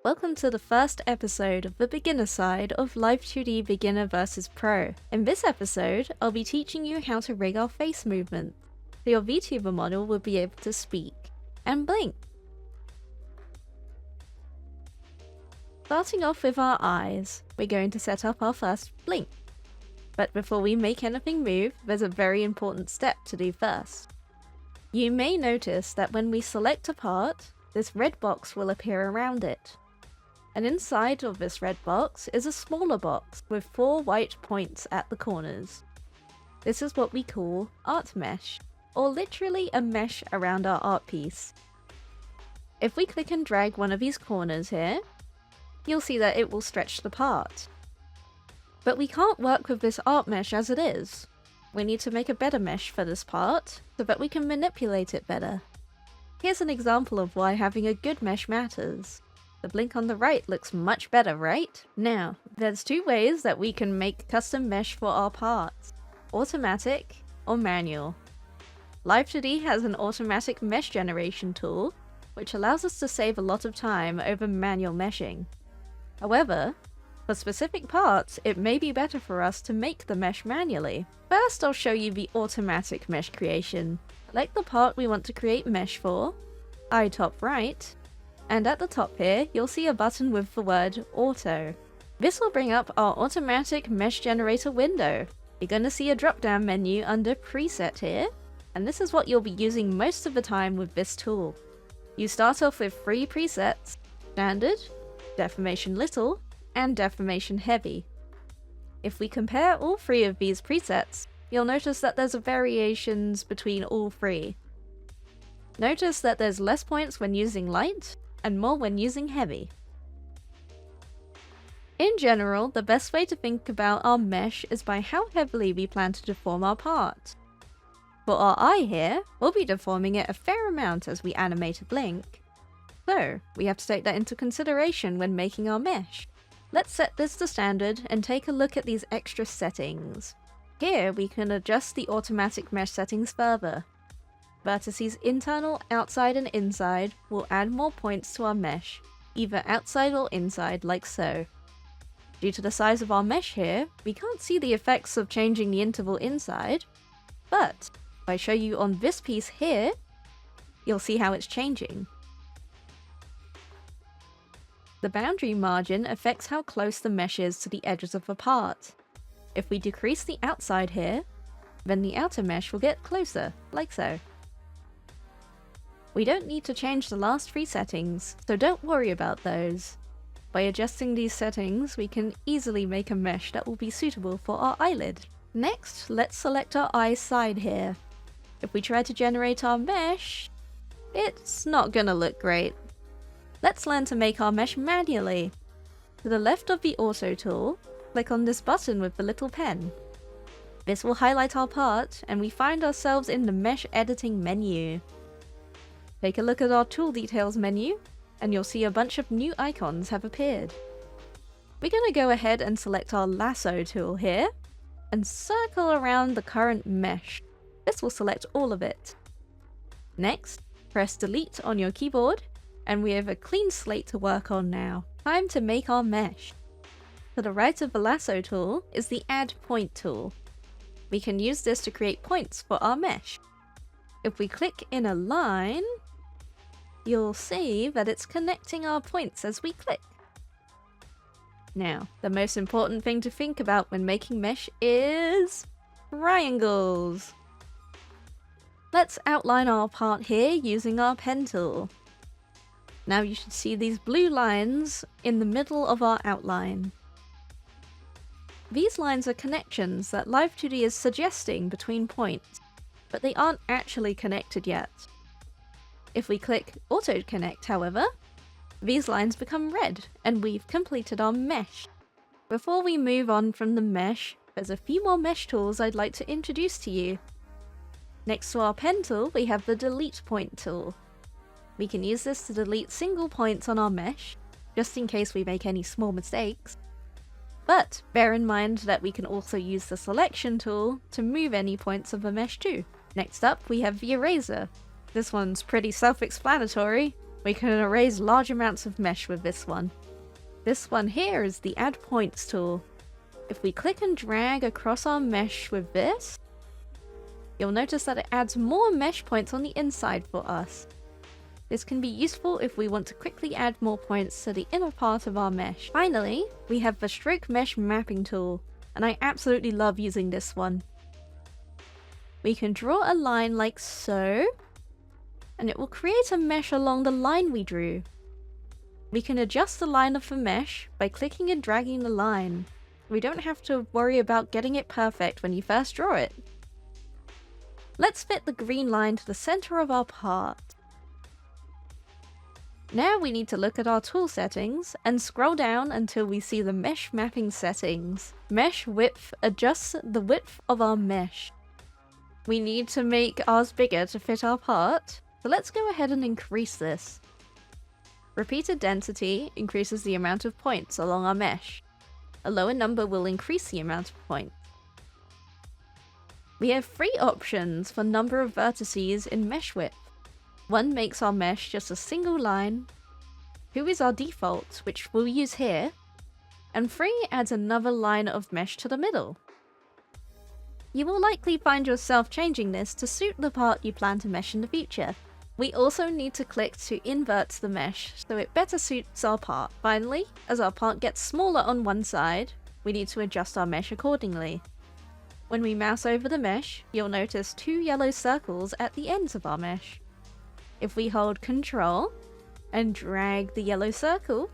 Welcome to the first episode of the beginner side of Live2D Beginner vs Pro. In this episode, I'll be teaching you how to rig our face movement, so your VTuber model will be able to speak and blink. Starting off with our eyes, we're going to set up our first blink. But before we make anything move, there's a very important step to do first. You may notice that when we select a part, this red box will appear around it. And inside of this red box is a smaller box with 4 white points at the corners. This is what we call ArtMesh, or literally a mesh around our art piece. If we click and drag one of these corners here, you'll see that it will stretch the part. But we can't work with this art mesh as it is. We need to make a better mesh for this part, so that we can manipulate it better. Here's an example of why having a good mesh matters. The blink on the right looks much better, right? Now, there's 2 ways that we can make custom mesh for our parts. Automatic or manual. Live2D has an automatic mesh generation tool, which allows us to save a lot of time over manual meshing. However, for specific parts, it may be better for us to make the mesh manually. First, I'll show you the automatic mesh creation. Select the part we want to create mesh for, eye top right, and at the top here, you'll see a button with the word Auto. This will bring up our automatic mesh generator window. You're going to see a drop-down menu under Preset here, and this is what you'll be using most of the time with this tool. You start off with 3 presets: Standard, Deformation Little, and Deformation Heavy. If we compare all 3 of these presets, you'll notice that there's variations between all 3. Notice that there's less points when using light, and more when using heavy. In general, the best way to think about our mesh is by how heavily we plan to deform our part. For our eye here, we'll be deforming it a fair amount as we animate a blink. So, we have to take that into consideration when making our mesh. Let's set this to standard and take a look at these extra settings. Here we can adjust the automatic mesh settings further. Vertices internal, outside and inside will add more points to our mesh, either outside or inside like so. Due to the size of our mesh here, we can't see the effects of changing the interval inside, but if I show you on this piece here, you'll see how it's changing. The boundary margin affects how close the mesh is to the edges of the part. If we decrease the outside here, then the outer mesh will get closer, like so. We don't need to change the last 3 settings, so don't worry about those. By adjusting these settings, we can easily make a mesh that will be suitable for our eyelid. Next, let's select our eye side here. If we try to generate our mesh, it's not gonna look great. Let's learn to make our mesh manually. To the left of the Auto tool, click on this button with the little pen. This will highlight our part, and we find ourselves in the Mesh Editing menu. Take a look at our Tool Details menu, and you'll see a bunch of new icons have appeared. We're going to go ahead and select our Lasso tool here, and circle around the current mesh. This will select all of it. Next, press Delete on your keyboard, and we have a clean slate to work on now. Time to make our mesh. To the right of the Lasso tool is the Add Point tool. We can use this to create points for our mesh. If we click in a line, you'll see that it's connecting our points as we click. Now, the most important thing to think about when making mesh is triangles. Let's outline our part here using our pen tool. Now you should see these blue lines in the middle of our outline. These lines are connections that Live2D is suggesting between points, but they aren't actually connected yet. If we click Auto Connect, however, these lines become red, and we've completed our mesh. Before we move on from the mesh, there's a few more mesh tools I'd like to introduce to you. Next to our pen tool, we have the Delete Point tool. We can use this to delete single points on our mesh, just in case we make any small mistakes. But bear in mind that we can also use the Selection tool to move any points of the mesh too. Next up, we have the Eraser. This one's pretty self-explanatory. We can erase large amounts of mesh with this one. This one here is the Add Points tool. If we click and drag across our mesh with this, you'll notice that it adds more mesh points on the inside for us. This can be useful if we want to quickly add more points to the inner part of our mesh. Finally, we have the Stroke Mesh Mapping tool, and I absolutely love using this one. We can draw a line like so, and it will create a mesh along the line we drew. We can adjust the line of the mesh by clicking and dragging the line. We don't have to worry about getting it perfect when you first draw it. Let's fit the green line to the center of our part. Now we need to look at our tool settings and scroll down until we see the mesh mapping settings. Mesh width adjusts the width of our mesh. We need to make ours bigger to fit our part, so let's go ahead and increase this. Repeated density increases the amount of points along our mesh. A lower number will increase the amount of points. We have 3 options for number of vertices in mesh width. 1 makes our mesh just a single line, 2 is our default, which we'll use here, and 3 adds another line of mesh to the middle. You will likely find yourself changing this to suit the part you plan to mesh in the future. We also need to click to invert the mesh so it better suits our part. Finally, as our part gets smaller on one side, we need to adjust our mesh accordingly. When we mouse over the mesh, you'll notice 2 yellow circles at the ends of our mesh. If we hold Ctrl and drag the yellow circle,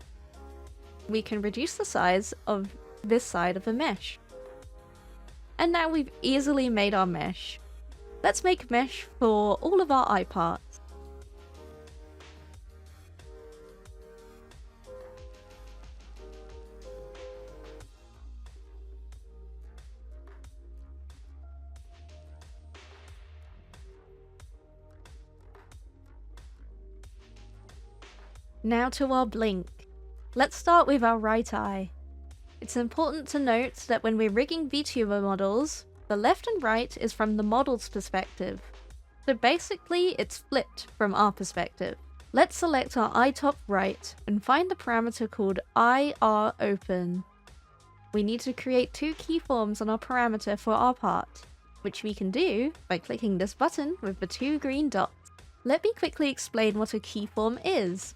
we can reduce the size of this side of the mesh. And now we've easily made our mesh. Let's make mesh for all of our eye parts. Now to our blink. Let's start with our right eye. It's important to note that when we're rigging VTuber models, the left and right is from the model's perspective. So basically, it's flipped from our perspective. Let's select our eye top right and find the parameter called IROpen. We need to create 2 keyforms on our parameter for our part, which we can do by clicking this button with the 2 green dots. Let me quickly explain what a keyform is.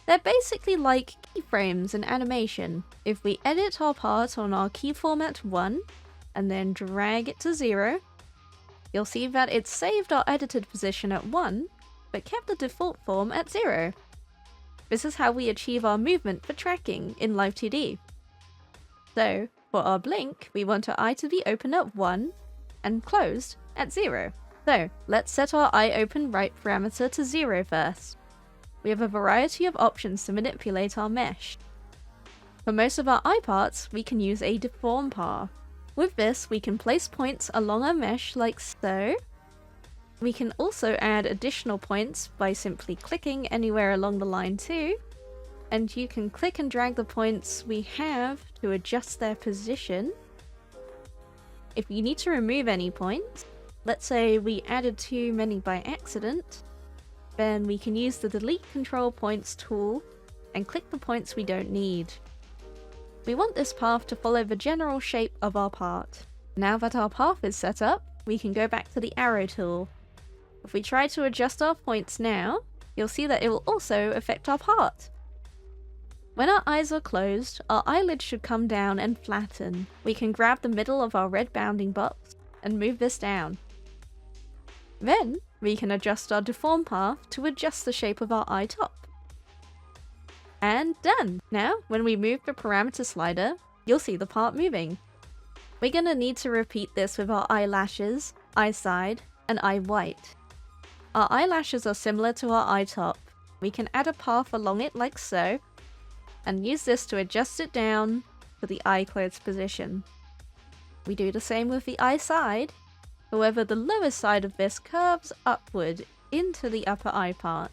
They're basically like keyframes in animation. If we edit our part on our keyform at 1, and then drag it to 0, you'll see that it's saved our edited position at 1, but kept the default form at 0. This is how we achieve our movement for tracking in Live2D. So, for our blink, we want our eye to be open at 1, and closed at 0. So, let's set our eye open right parameter to 0 first. We have a variety of options to manipulate our mesh. For most of our eye parts, we can use a deform path. With this, we can place points along our mesh like so. We can also add additional points by simply clicking anywhere along the line too. And you can click and drag the points we have to adjust their position. If you need to remove any points, let's say we added too many by accident, then we can use the Delete Control Points tool and click the points we don't need. We want this path to follow the general shape of our part. Now that our path is set up, we can go back to the arrow tool. If we try to adjust our points now, you'll see that it will also affect our part. When our eyes are closed, our eyelids should come down and flatten. We can grab the middle of our red bounding box and move this down. Then, we can adjust our deform path to adjust the shape of our eye top. And done! Now, when we move the parameter slider, you'll see the part moving. We're gonna need to repeat this with our eyelashes, eye side, and eye white. Our eyelashes are similar to our eye top. We can add a path along it like so, and use this to adjust it down to the eye closed position. We do the same with the eye side. However, the lower side of this curves upward into the upper eye part.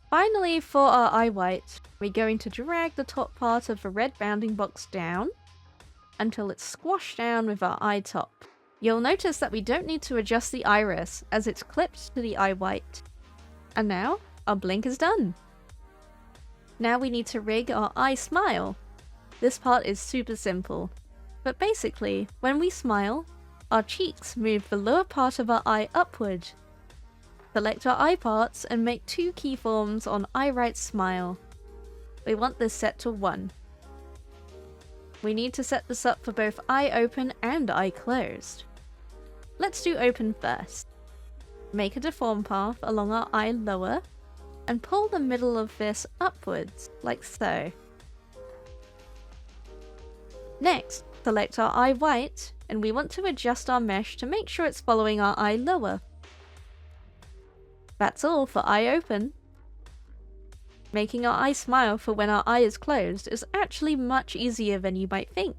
Finally, for our eye white, we're going to drag the top part of the red bounding box down until it's squashed down with our eye top. You'll notice that we don't need to adjust the iris as it's clipped to the eye white. And now, our blink is done. Now we need to rig our eye smile. This part is super simple, but basically, when we smile, our cheeks move the lower part of our eye upward. Select our eye parts and make 2 keyforms on eye right smile. We want this set to 1. We need to set this up for both eye open and eye closed. Let's do open first. Make a deform path along our eye lower and pull the middle of this upwards, like so. Next, select our eye white, and we want to adjust our mesh to make sure it's following our eye lower. That's all for eye open. Making our eye smile for when our eye is closed is actually much easier than you might think.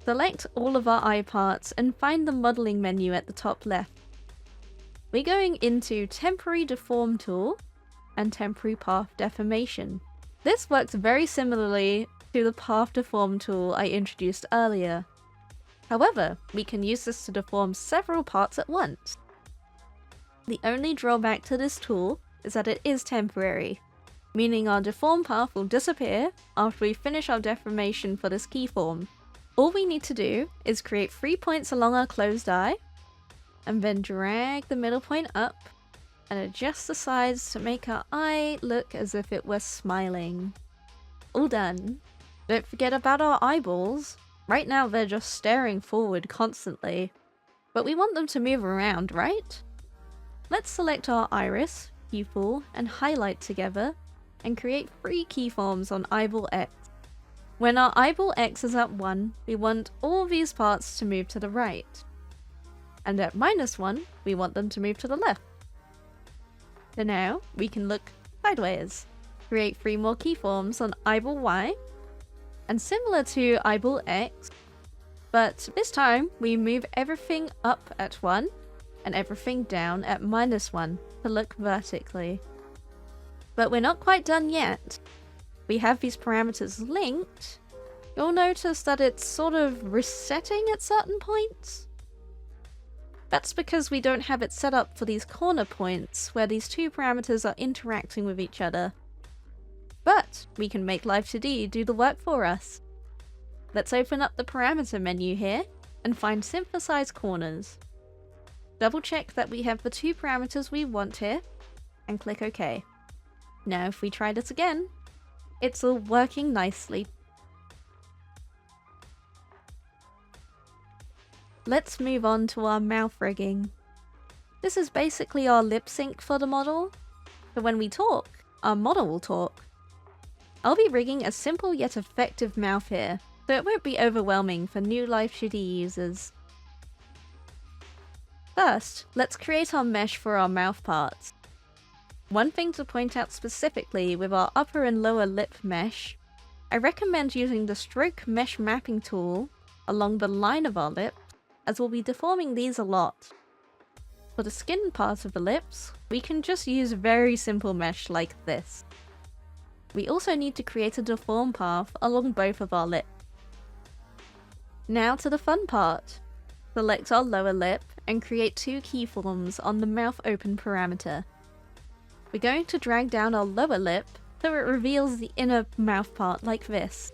Select all of our eye parts and find the modeling menu at the top left. We're going into Temporary Deform Tool and Temporary Path Deformation. This works very similarly to the Path Deform tool I introduced earlier. However, we can use this to deform several parts at once. The only drawback to this tool is that it is temporary, meaning our deform path will disappear after we finish our deformation for this keyform. All we need to do is create 3 points along our closed eye, and then drag the middle point up and adjust the sides to make our eye look as if it was smiling. All done. Don't forget about our eyeballs. Right now they're just staring forward constantly, but we want them to move around, right? Let's select our iris, pupil, and highlight together and create 3 keyforms on eyeball X. When our eyeball X is at 1, we want all these parts to move to the right. And at -1, we want them to move to the left. So now, we can look sideways. Create 3 more keyforms on eyeball Y, and similar to eyeball X, but this time we move everything up at 1 and everything down at -1 to look vertically. But we're not quite done yet. We have these parameters linked. You'll notice that it's sort of resetting at certain points. That's because we don't have it set up for these corner points where these 2 parameters are interacting with each other. But we can make Live2D do the work for us. Let's open up the parameter menu here and find Synthesize Corners. Double check that we have the 2 parameters we want here and click OK. Now if we try this again, it's all working nicely. Let's move on to our mouth rigging. This is basically our lip sync for the model, so when we talk, our model will talk. I'll be rigging a simple yet effective mouth here, so it won't be overwhelming for new Live2D users. First, let's create our mesh for our mouth parts. One thing to point out specifically with our upper and lower lip mesh, I recommend using the stroke mesh mapping tool along the line of our lip, as we'll be deforming these a lot. For the skin part of the lips, we can just use very simple mesh like this. We also need to create a deform path along both of our lips. Now to the fun part. Select our lower lip and create 2 keyforms on the mouth open parameter. We're going to drag down our lower lip so it reveals the inner mouth part like this.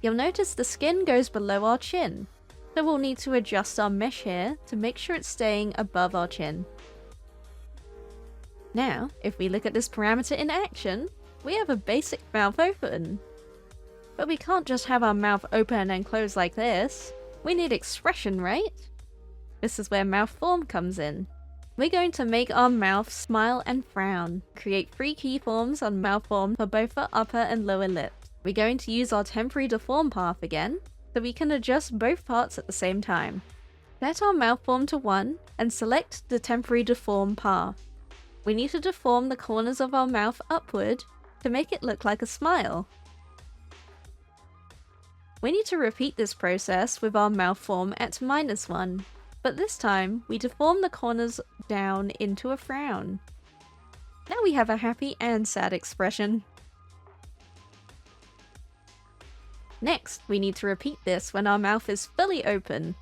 You'll notice the skin goes below our chin, so we'll need to adjust our mesh here to make sure it's staying above our chin. Now, if we look at this parameter in action, we have a basic mouth open. But we can't just have our mouth open and close like this. We need expression, right? This is where mouth form comes in. We're going to make our mouth smile and frown. Create 3 keyforms on mouth form for both the upper and lower lips. We're going to use our temporary deform path again, so we can adjust both parts at the same time. Set our mouth form to 1 and select the temporary deform path. We need to deform the corners of our mouth upward to make it look like a smile. We need to repeat this process with our mouth form at -1, but this time we deform the corners down into a frown. Now we have a happy and sad expression. Next, we need to repeat this when our mouth is fully open.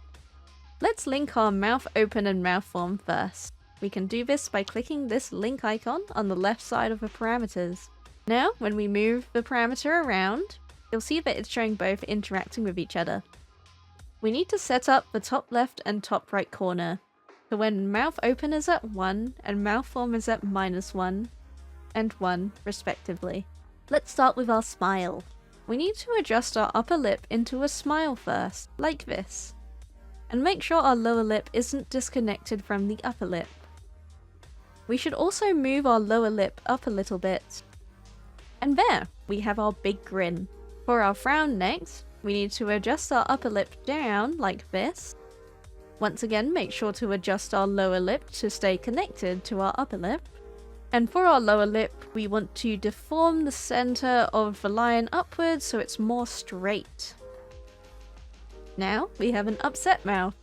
Let's link our mouth open and mouth form first. We can do this by clicking this link icon on the left side of the parameters. Now, when we move the parameter around, you'll see that it's showing both interacting with each other. We need to set up the top left and top right corner, so when mouth open is at 1 and mouth form is at -1 and 1 respectively. Let's start with our smile. We need to adjust our upper lip into a smile first, like this. And make sure our lower lip isn't disconnected from the upper lip. We should also move our lower lip up a little bit. And there, we have our big grin. For our frown next, we need to adjust our upper lip down like this. Once again, make sure to adjust our lower lip to stay connected to our upper lip. And for our lower lip, we want to deform the center of the line upwards so it's more straight. Now we have an upset mouth.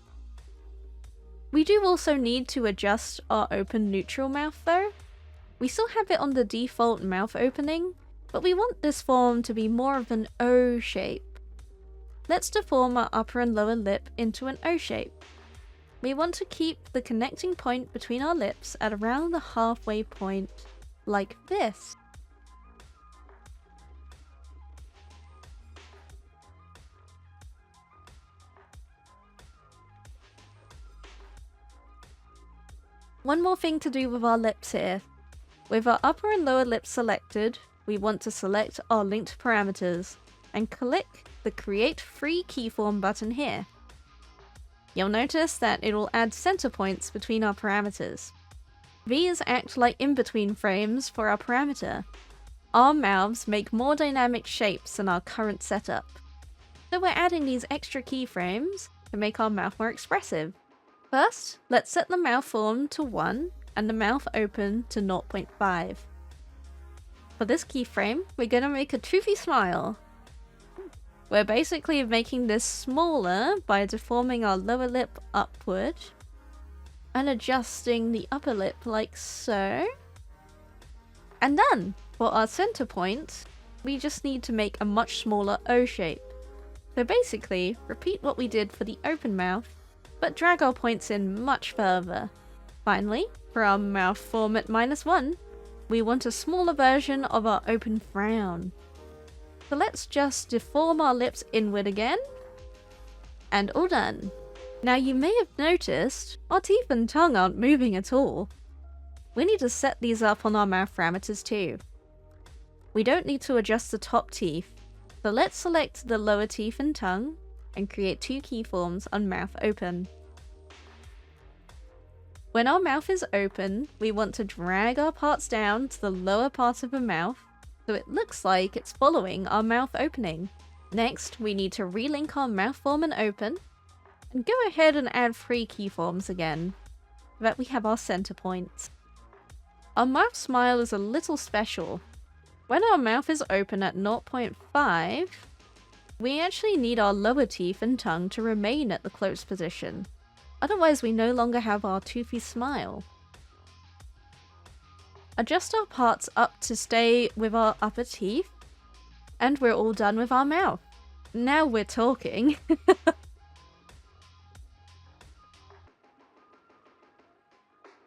We do also need to adjust our open neutral mouth though. We still have it on the default mouth opening, but we want this form to be more of an O shape. Let's deform our upper and lower lip into an O shape. We want to keep the connecting point between our lips at around the halfway point, like this. One more thing to do with our lips here. With our upper and lower lips selected, we want to select our linked parameters and click the Create Free Keyform button here. You'll notice that it will add center points between our parameters. These act like in-between frames for our parameter. Our mouths make more dynamic shapes than our current setup. So we're adding these extra keyframes to make our mouth more expressive. First, let's set the mouth form to 1 and the mouth open to 0.5. For this keyframe, we're going to make a toothy smile. We're basically making this smaller by deforming our lower lip upward and adjusting the upper lip like so. And done! For our center point, we just need to make a much smaller O shape. So basically, repeat what we did for the open mouth, but drag our points in much further. Finally, for our mouth form at -1, we want a smaller version of our open frown. So let's just deform our lips inward again, and all done. Now you may have noticed, our teeth and tongue aren't moving at all. We need to set these up on our mouth parameters too. We don't need to adjust the top teeth, so let's select the lower teeth and tongue, and create 2 keyforms on mouth open. When our mouth is open, we want to drag our parts down to the lower part of the mouth, so it looks like it's following our mouth opening. Next, we need to relink our mouth form and open, and go ahead and add 3 keyforms again, so that we have our center points. Our mouth smile is a little special. When our mouth is open at 0.5, we actually need our lower teeth and tongue to remain at the closed position. Otherwise, we no longer have our toothy smile. Adjust our parts up to stay with our upper teeth, and we're all done with our mouth. Now we're talking.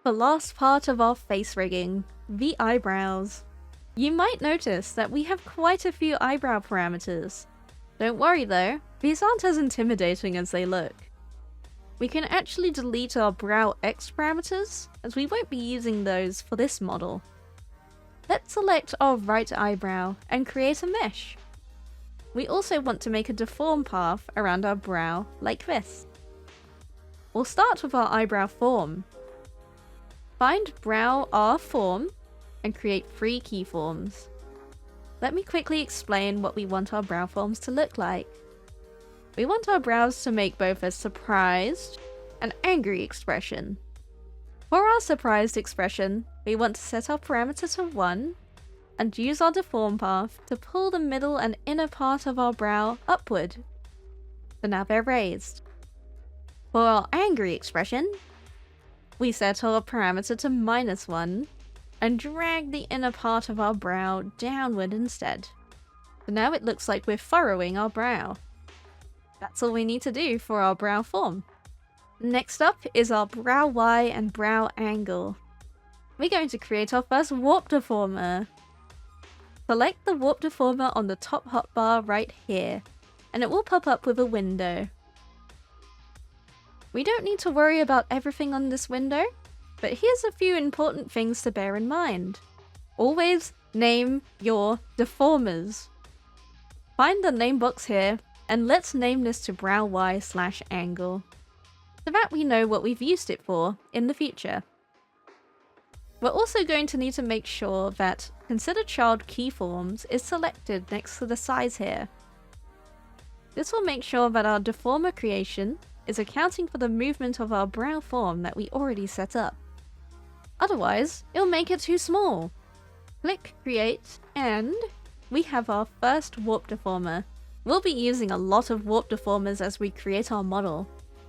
The last part of our face rigging, the eyebrows. You might notice that we have quite a few eyebrow parameters. Don't worry though, these aren't as intimidating as they look. We can actually delete our brow X parameters, as we won't be using those for this model. Let's select our right eyebrow and create a mesh. We also want to make a deform path around our brow like this. We'll start with our eyebrow form. Find brow R form and create 3 keyforms. Let me quickly explain what we want our brow forms to look like. We want our brows to make both a surprised and angry expression. For our surprised expression, we want to set our parameter to 1 and use our deform path to pull the middle and inner part of our brow upward. So now they're raised. For our angry expression, we set our parameter to -1 and drag the inner part of our brow downward instead. So now it looks like we're furrowing our brow. That's all we need to do for our brow form. Next up is our brow Y and brow angle. We're going to create our first warp deformer. Select the warp deformer on the top hotbar right here, and it will pop up with a window. We don't need to worry about everything on this window, but here's a few important things to bear in mind. Always name your deformers. Find the name box here, and let's name this to brow Y/angle, so that we know what we've used it for in the future. We're also going to need to make sure that Consider Child Keyforms is selected next to the size here. This will make sure that our deformer creation is accounting for the movement of our brow form that we already set up. Otherwise, it'll make it too small. Click Create, and we have our first warp deformer. We'll be using a lot of warp deformers as we create our model,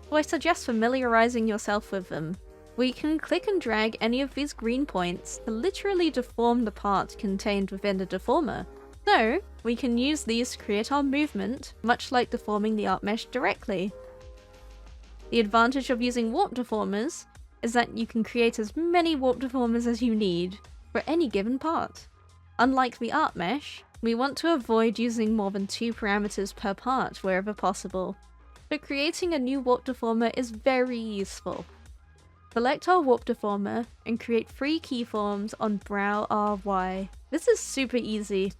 so I suggest familiarizing yourself with them. We can click and drag any of these green points to literally deform the part contained within the deformer. So, we can use these to create our movement, much like deforming the ArtMesh directly. The advantage of using warp deformers is that you can create as many warp deformers as you need for any given part. Unlike the ArtMesh, we want to avoid using more than 2 parameters per part wherever possible, so creating a new warp deformer is very useful. Select our warp deformer and create 3 keyforms on brow RY. This is super easy.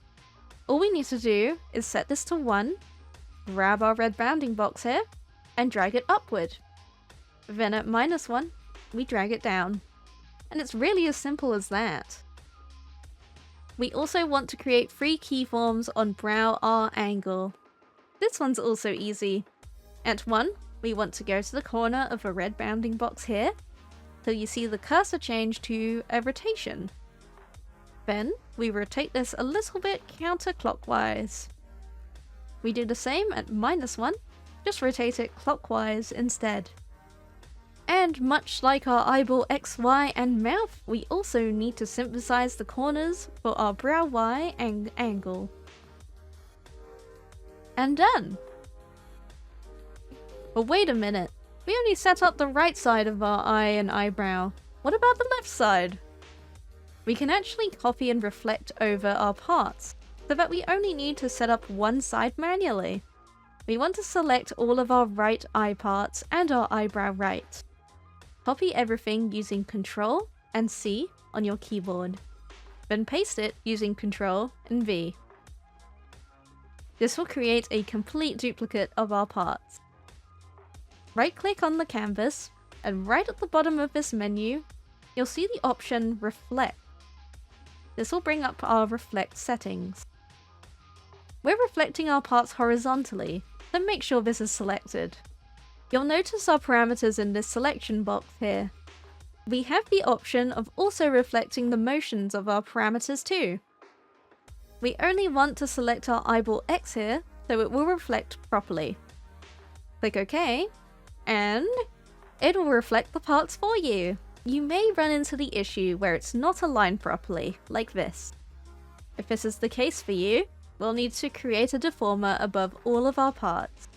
All we need to do is set this to 1, grab our red bounding box here, and drag it upward. Then at -1, we drag it down. And it's really as simple as that. We also want to create 3 keyforms on brow R angle. This one's also easy. At 1, we want to go to the corner of a red bounding box here, till you see the cursor change to a rotation. Then, we rotate this a little bit counterclockwise. We do the same at -1, just rotate it clockwise instead. And much like our eyeball X, Y, and mouth, we also need to synthesize the corners for our brow Y and angle. And done! But wait a minute, we only set up the right side of our eye and eyebrow. What about the left side? We can actually copy and reflect over our parts, so that we only need to set up one side manually. We want to select all of our right eye parts and our eyebrow right. Copy everything using Ctrl and C on your keyboard. Then paste it using Ctrl and V. This will create a complete duplicate of our parts. Right-click on the canvas, and right at the bottom of this menu, you'll see the option Reflect. This will bring up our reflect settings. We're reflecting our parts horizontally, so make sure this is selected. You'll notice our parameters in this selection box here. We have the option of also reflecting the motions of our parameters too. We only want to select our eyeball X here, so it will reflect properly. Click OK, and it will reflect the parts for you. You may run into the issue where it's not aligned properly, like this. If this is the case for you, we'll need to create a deformer above all of our parts.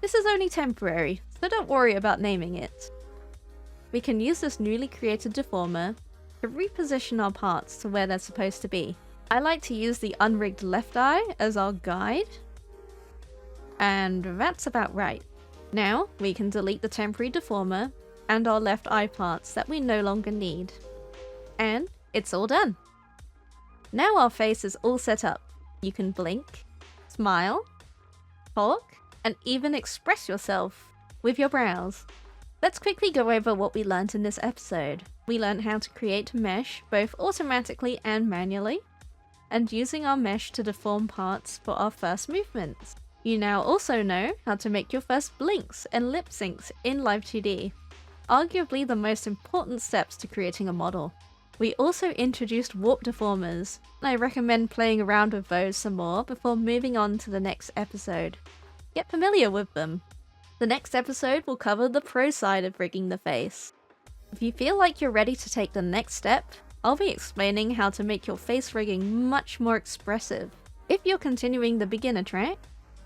This is only temporary, so don't worry about naming it. We can use this newly created deformer to reposition our parts to where they're supposed to be. I like to use the unrigged left eye as our guide, and that's about right. Now we can delete the temporary deformer and our left eye parts that we no longer need. And it's all done. Now our face is all set up. You can blink, smile, talk, and even express yourself with your brows. Let's quickly go over what we learned in this episode. We learned how to create mesh both automatically and manually, and using our mesh to deform parts for our first movements. You now also know how to make your first blinks and lip syncs in Live2D, arguably the most important steps to creating a model. We also introduced warp deformers, and I recommend playing around with those some more before moving on to the next episode. Get familiar with them. The next episode will cover the pro side of rigging the face. If you feel like you're ready to take the next step, I'll be explaining how to make your face rigging much more expressive. If you're continuing the beginner track,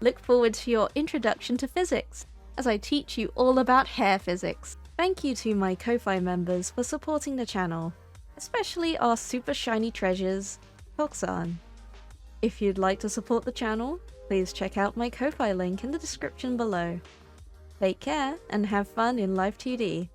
look forward to your introduction to physics. as I teach you all about hair physics. Thank you to my Ko-Fi members for supporting the channel, especially our super shiny treasures, Hoxan. If you'd like to support the channel, please check out my Ko-Fi link in the description below. Take care and have fun in Live2D.